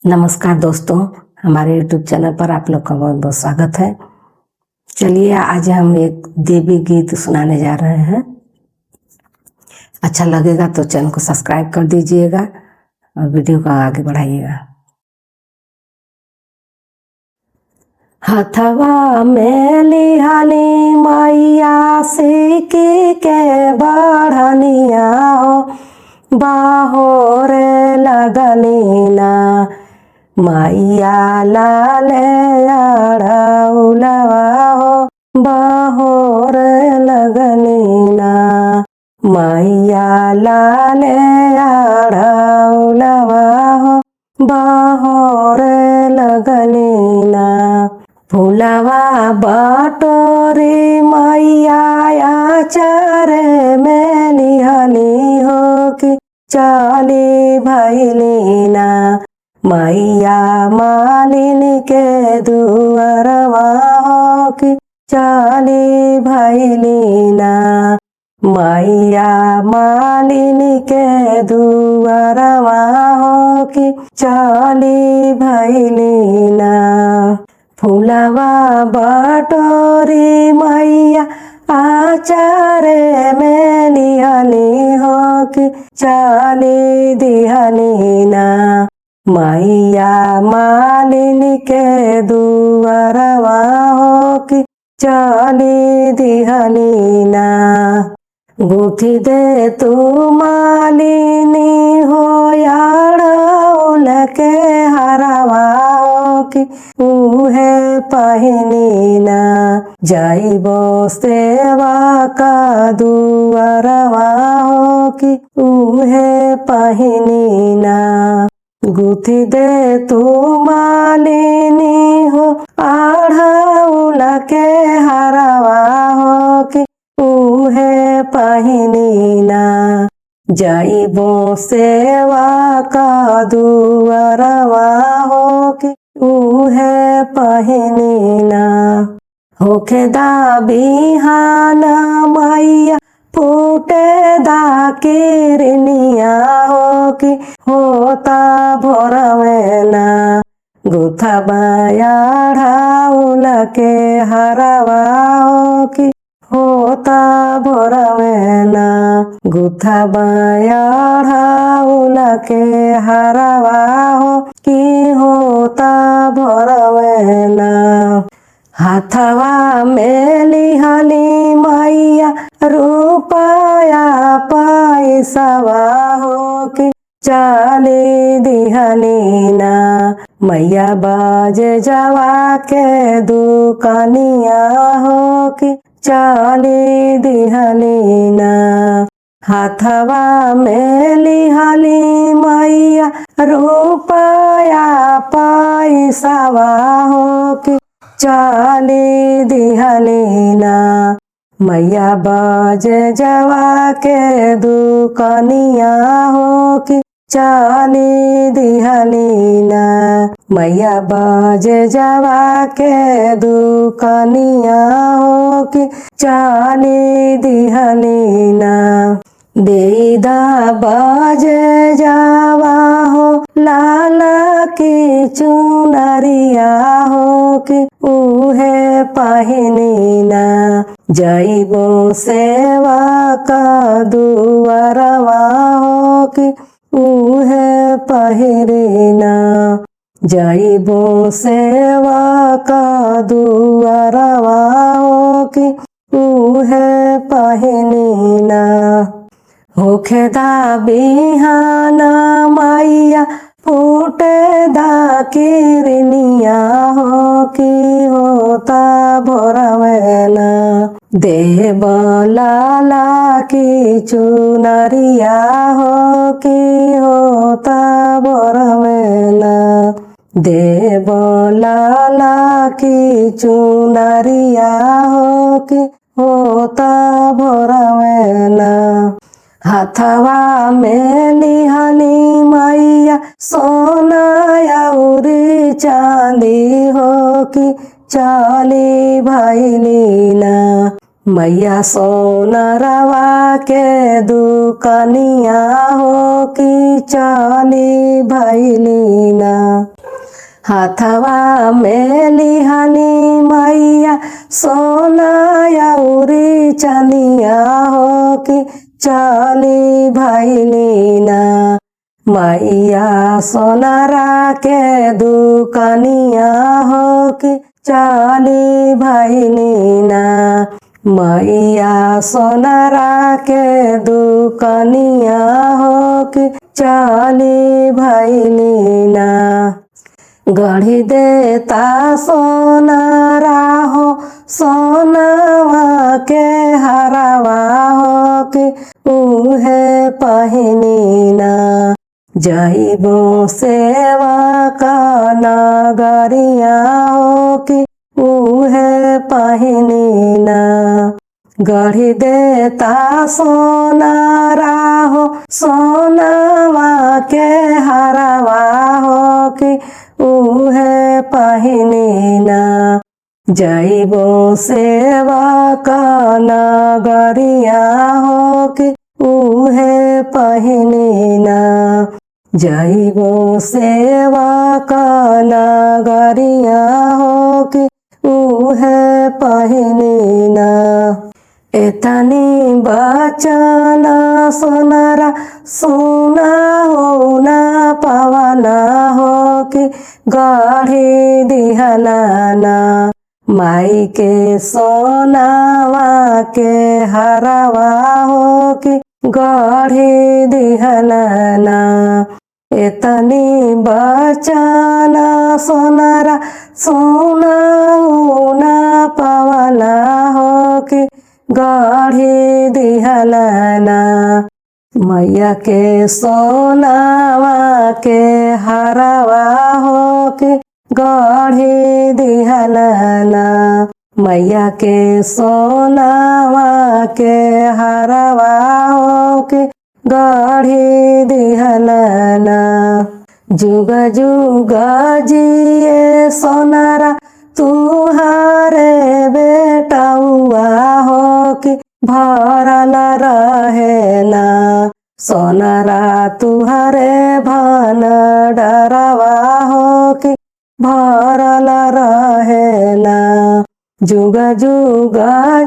नमस्कार दोस्तों, हमारे YouTube चैनल पर आप लोग का बहुत बहुत स्वागत है। चलिए आज हम एक देवी गीत सुनाने जा रहे हैं। अच्छा लगेगा तो चैनल को सब्सक्राइब कर दीजिएगा और वीडियो को आगे बढ़ाइएगा। हथवा में लिहाली मैया सीकी के बढ़निया हो, बाहोर लगनी ना मैया लाले अड़ौलवा हो, बाहोर लगनी ना मैया लाले अड़ौलवा हो, बाहोर लगनी ना। फूलवा बटोरी मैया आचारे में लिहली हो कि चली भैली ना मैया मालिनी के दुअरवा हो कि चली भैली ना मैया मालिनी के दुअरवा हो कि चली भैली ना। फूलवा बटोरी मैया आचारे में लिहली हो कि चली दिहली ना मैया मालिनी के दुअरवा हो कि चली दिहली ना। गुथी दे तू मालिनी हो अड़ौल के हरवा हो कि उहे पहिनी ना जाइबो सेवा का दुअरवा हो कि उहे पहिनी ना। गुथी दे तू मालिनी हो अड़ौल के हरवा हो कि उहे पहिनी ना जाइबो सेवा का दुअरवा हो कि उहे पहिनी ना। होखे दा बिहान मैया फूटे दा किरनिया हो कि होता भोर में ना गुथा अड़ौल के हरवा हो कि होता भोर में ना गुथा अड़ौल के हरवा हो कि होता भोर में ना। हाथवा में लिहली मैया रुपया पैसवा हो कि चली दिहली ना मैया बाज जवा के दुकानिया हो कि चली दिहली ना। हाथवा में लिहली मैया रुपया पैसवा हो कि चली दिहली ना मैया बाज जवा के दुकानिया हो कि चली दिहली ना मैया बाज जवा के दुकानिया हो कि चली दिहली ना। देदा बाज जावा हो लाला की चुनरिया हो कि उहे पहिनी ना जाइबो सेवा का दुअरवा हो कि उहे पहिरी ना जाइबो सेवा का दुअरवा हो कि उहे पहिनी ना। होखे दा बिहान मैया फूटे दा किरनिया हो कि होता भोर में ना देव लाला की चुनरिया हो कि होता भोर में ना देव लाला की चुनरिया हो कि होता भोर में ना। हाथवा में लिहली मैया सोना अउरी चांदी हो कि चली भैली ना मैया सोनरवा के दुकनिया हो कि चली भैली ना। हाथवा में लिहानी मैया सोना अउरी चनिया हो कि चली भैली ना। मैया सोनारा के दुकनिया हो कि चली भैली ना। मैया सोनारा के दुकनिया हो कि चली भैली ना। गढ़ी देता सोनारा हो सोनावा के हरावा हो कि उहे पहिनी ना। जइबो सेवा का नगरिया हो कि उहे पहिनी ना। गढ़ी देता सोनारा हो सोनावा के हरावा हो कि उहे पहिनी ना। जइबो सेवा का नगरिया हो कि उहे पहिनी ना। जइबो सेवा का नगरिया हो कि उहे पहिनी ना। एतनी बचना सोनारा सोना हो ना पवना हो कि गढ़ी दिहला ना। माई के सोनावा के हरावा हो कि गढ़ी दिहला ना। एतनी बचना सोनारा सोना हो ना पवना हो कि गढ़ी दिहला ना। मैया के सोनावा के हरावा हो कि गढ़ी दिहला ना। मैया के सोनावा के हरावा हो कि गढ़ी दिहला ना। जुग जुग जिए सोनारा तुहारे बेटौआ हो कि भरल रहे ना। सोनारा तुहरे भंडारवा हो कि भरल रहे ना। जुग जुग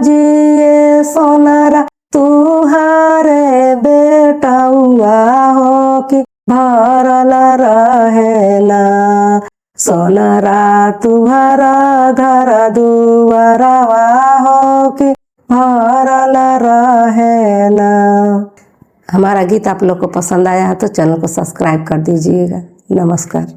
जिए सोनारा तुहारे बेटौआ हो कि भरल रहे ना। सोनारा तुहरा घर दुआरवा हो कि भरल रहे ना। हमारा गीत आप लोग को पसंद आया है तो चैनल को सब्सक्राइब कर दीजिएगा। नमस्कार।